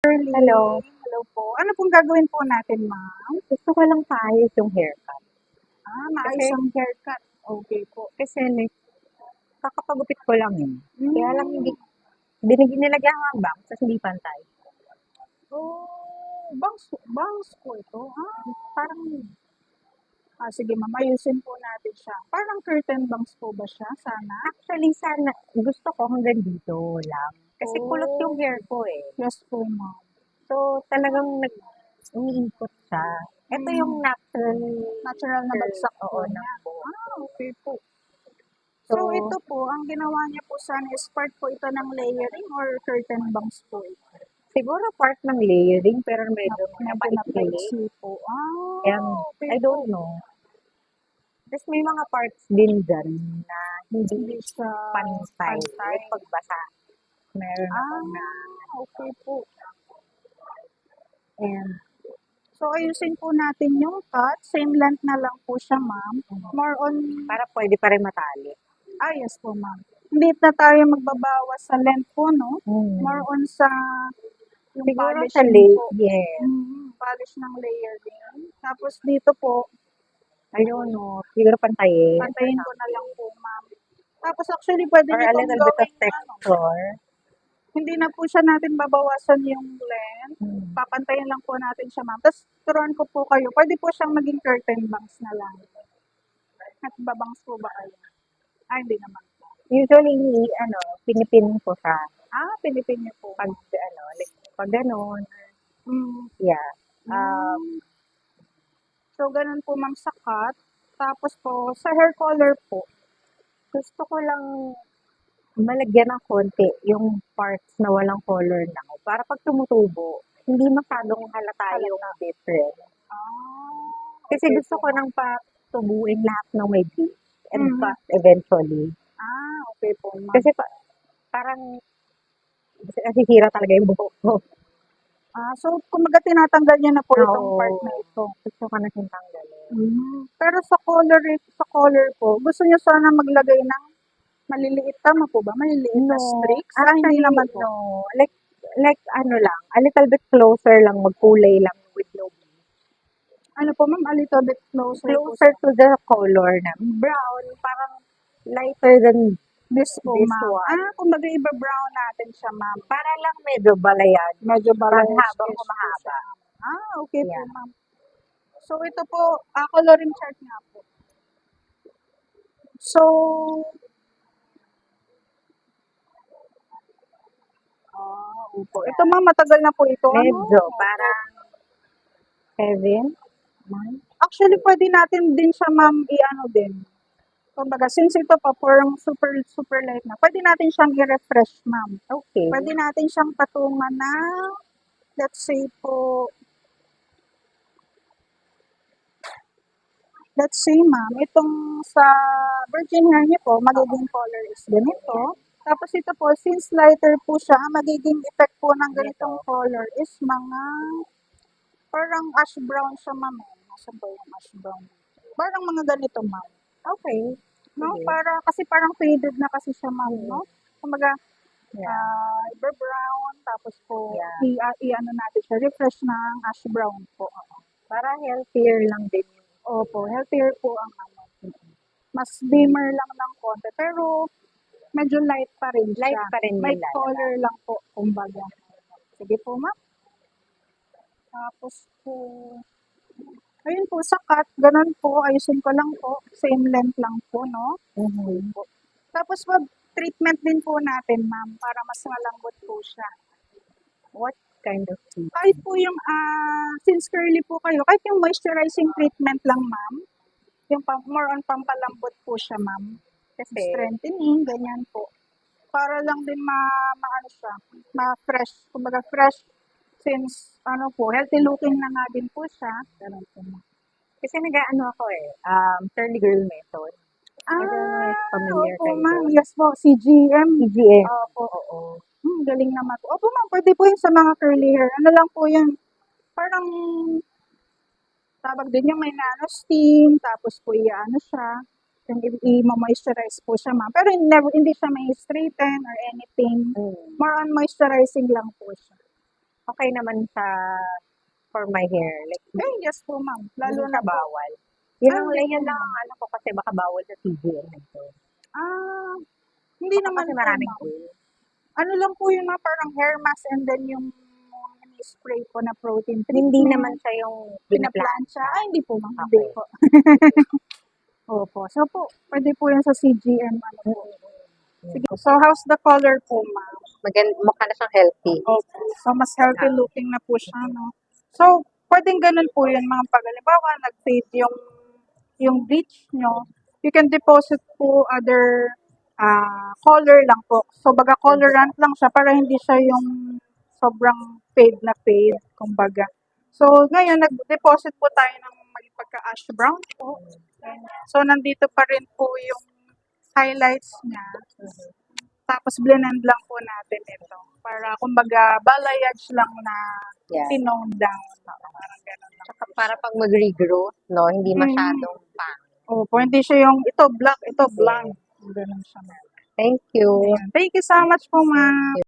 Shirley, Hello. hello po. Ano pong gagawin po natin, ma'am? Gusto ko lang paayos yung haircut. Maayos Kasi, ang haircut. Okay po. kasi kakapagupit ko lang eh. Kaya lang Hmm. nilagyan ko ang bangs, tapos hindi pantay. Bangs po ito. Parang, sige ma'am, ayusin po natin siya. Parang curtain bangs po ba siya? Sana? Actually, gusto ko hanggang dito lang. Kasi kulot yung Oh, hair ko eh. yes po, ma'am. So, talagang umiikot siya. Ito yung Hmm. natural Natural na curl, bagsak po oo, ng niya. buhok ko. Okay po. So, So, ito po, ang ginawa niya po sana is part po ito ng layering or curtain bangs po ito. siguro part ng layering, pero medyo Medyo napaikili. napaiksi po. Okay I po. don't know. Tapos may mga parts din dyan na hindi Hindi siya pantay. pantay. Like pagbasa. Meron akong Okay po. and So, ayusin po natin yung cut. Same length na lang po siya, ma'am. More on, para pwede pa rin matali. yes po, ma'am. Hindi na tayo magbabawas sa length po, no? More on sa yung Siguro sa polishing po. yes. Polish ng layer din. Tapos dito po, I don't know. Siguro pantayin. pantayin ko na lang po, ma'am. Tapos actually, pwede Or niyo a pong little bit of gawing, texture. hindi na po siya natin babawasan yung length. Papantayin lang po natin siya, ma'am. Tapos, turuan ko po kayo. Pwede po siyang maging curtain bangs na lang. At babangs po ba kayo? Hindi naman po. Usually, pinipin ko siya. Pinipin niyo po. Like, pag ganun. Mm. Yeah. So, ganun po, ma'am, sa cut. Tapos po, sa hair color po, Gusto ko lang malagyan ng konti yung parts na walang color na. Para pag tumutubo, hindi masyadong halata yung difference. Kasi okay gusto po, ko nang patubuin lahat ng may bleach and Mhm. cut eventually. Okay po, ma'am. Kasi parang nasisira talaga yung buhok ko. So, kumaga tinatanggal niyo na po itong Oo. part na ito. Gusto ko na siyang tanggalin. Pero sa color po, gusto niyo sana maglagay ng maliliit, tama po ba? Maliliit na streaks? Hindi naman po. No. Like ano lang, a little bit closer lang, magkulay lang with no bleach. Ano po, ma'am? A little bit closer po Closer to the color na. Brown, parang lighter than this po, this ma'am. one. Kumbaga iba-brown natin siya, ma'am. Para lang medyo balayan. Medyo balayage Habang po humahaba. siya. Okay po, Yeah. ma'am. So, ito po, coloring chart nga po. So, opo. Ito, ma'am, matagal na po ito. Medyo, parang 7 months. Actually, pwede natin din siya, ma'am, i-ano din. Kumbaga, since ito pa parang super, super light na, pwede natin siyang i-refresh, ma'am. Okay. Pwede natin siyang patungan na, let's say po, ma'am, itong sa virgin hair niyo po, magiging color is ganito. Tapos ito po, since lighter po siya, magiging effect po ng ganitong color is mga, parang ash brown siya, ma'am. Nasa ba yung ash brown? Parang mga ganito, ma'am. Okay. No? Sige. Kasi parang faded na kasi siya, ma'am, no? Kumbaga, brown, tapos po, i-ano natin siya, refresh ng ash brown po. Para healthier lang din yung Opo, healthier po ang ano. Mas dimmer lang ng konti, pero medyo light pa rin siya. light pa rin May yung color lang po, kumbaga. Sige po, ma'am. Tapos po, ayun po, sa cut, ganun po, ayusin ko lang po, same length lang po, no? Po. Tapos treatment din po natin, ma'am, para mas malambot po siya. What kind of treatment? Kahit po yung, since curly po kayo, kahit yung moisturizing treatment lang, ma'am, yung more on pampalambot po siya, ma'am. Kasi, Strengthening, ganyan po. Para lang din maano siya, ma-fresh, kumbaga fresh, since, healthy looking na nga din po siya. Ganun po, ma'am. kasi nag-ano ako curly girl method. Familiar Opo, kayo ma'am. doon? Yes po, CGM. CGM. Oo. Galing naman po. Opo, ma'am, pwede po yun sa mga curly hair. Ano lang po yun, parang, tawag din yung may nano steam, tapos po i-ano siya, yung i-moisturize po siya, ma'am. Pero hindi siya may straighten or anything. More on moisturizing lang po siya. okay naman sa for my hair. Like, Eh, yes po, ma'am. Lalo hindi na siya po. bawal. Yun ang, Hindi yun po, lang ma'am. ang ano ko kasi baka bawal sa CGM nito. Ah, hindi Baka naman kasi po, maraming ma'am. oil. Ano lang po yung mga parang hair mask and then yung spray po na protein Hindi treatment. naman siya yung Pinaplansya. Ay, hindi po, ma'am. Okay. Hindi po. Opo. So po, pwede po yan sa CGM. Ano po. Sige. So, how's the color po, ma'am? Mukha na siyang healthy. Opo. So, mas healthy looking na po siya, no? So, pwedeng ganun po yun, mga pag halimbawa, nag-fade yung bleach nyo, you can deposit po other color lang po. So, baga colorant lang siya para hindi siya yung sobrang fade na fade, kumbaga. So, ngayon, nag-deposit po tayo ng maging pagka-ash brown po. Ganyan. So, nandito pa rin po yung highlights niya. Tapos, blend lang po natin ito. Para, kumbaga, balayage lang na Yeah. tinone down. Parang ganun lang. Saka para pag mag-regrowth, no, hindi masyadong pang. Opo, hindi siya yung ito black, ito blank. Ganun siya. Thank you. Thank you so much po, ma'am.